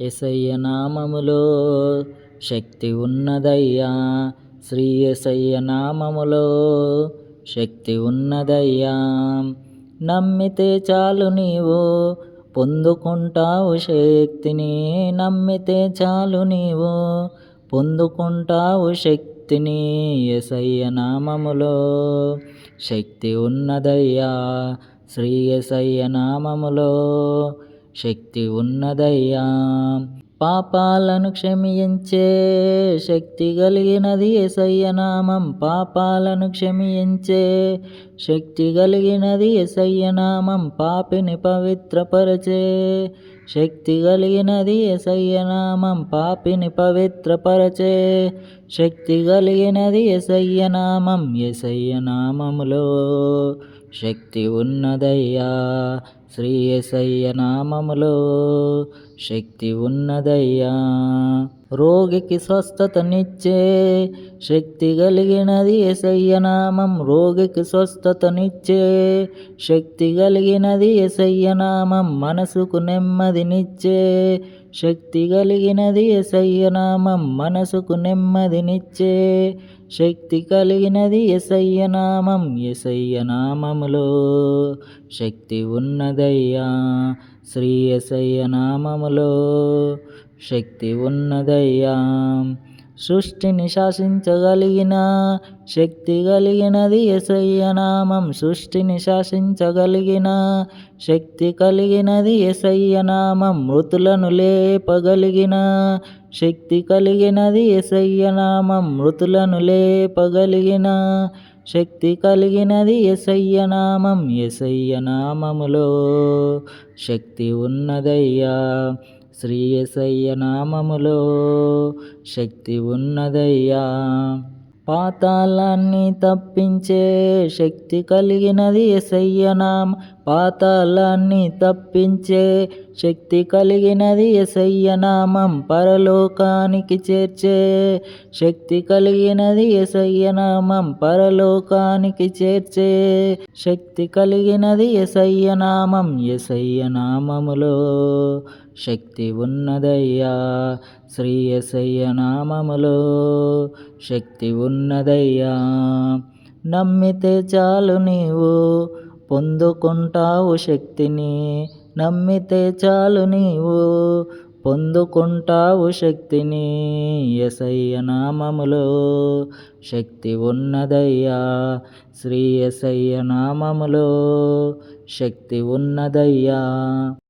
యేసయ్య నామములో శక్తి ఉన్నదయ్యా. శ్రీ యేసయ్య నామములో శక్తి ఉన్నదయ్యా. నమ్మితే చాలు నీవు పొందుకుంటావు శక్తిని. నమ్మితే చాలు నీవు పొందుకుంటావు శక్తిని. యేసయ్య నామములో శక్తి ఉన్నదయ్యా. శ్రీ యేసయ్య నామములో శక్తి ఉన్నదయ్యా. పాపాలను క్షమించే శక్తి కలిగినది యేసయ్య నామం. పాపాలను క్షమించే శక్తి కలిగినది యేసయ్య నామం. పాపిని పవిత్రపరచే శక్తి కలిగినది యేసయ్య నామం. పాపిని పవిత్రపరచే శక్తి కలిగినది యేసయ్య నామం. యేసయ్య నామములో శక్తి ఉన్నదయ్యా. శ్రీ యేసయ్య నామములో శక్తి ఉన్నదయ్యా. రోగికి స్వస్థతనిచ్చే శక్తి కలిగినది యేసయ్య నామం. రోగికి స్వస్థతనిచ్చే శక్తి కలిగినది యేసయ్య నామం. మనసుకు నెమ్మదినిచ్చే శక్తి కలిగినది యేసయ్య నామం. మనసుకు నెమ్మదినిచ్చే శక్తి కలిగినది యేసయ్య నామం. యేసయ్య నామములో శక్తి ఉన్నదయ్యా. శ్రీ యేసయ్య నామములో శక్తి ఉన్నదయ్యా. సృష్టిని శాసించగలిగిన శక్తి కలిగినది యేసయ్య నామం. సృష్టిని శాసించగలిగిన శక్తి కలిగినది యేసయ్య నామం. మృతులను లేపగలిగిన శక్తి కలిగినది యేసయ్య నామం. మృతులను లేపగలిగిన శక్తి కలిగినది యేసయ్య నామం. యేసయ్య నామములో శక్తి ఉన్నదయ్యా. శ్రీ యేసయ్య నామములో శక్తి ఉన్నదయ్యా. పాతాళాన్ని తప్పించే శక్తి కలిగినది యేసయ్య నామం. పాతాళాన్ని తప్పించే శక్తి కలిగినది యేసయ్య నామం. పరలోకానికి చేర్చే శక్తి కలిగినది యేసయ్య నామం. పరలోకానికి చేర్చే శక్తి కలిగినది యేసయ్య నామం. యేసయ్య నామములో శక్తి ఉన్నదయ్యా. శ్రీ యేసయ్య నామములో శక్తి ఉన్నదయ్యా. నమ్మితే చాలు నీవు పొందుకుంటావు శక్తిని. నమ్మితే చాలు నీవు పొందుకుంటావు శక్తిని. యేసయ్య నామములో శక్తి ఉన్నదయ్యా. శ్రీ యేసయ్య నామములో శక్తి ఉన్నదయ్యా.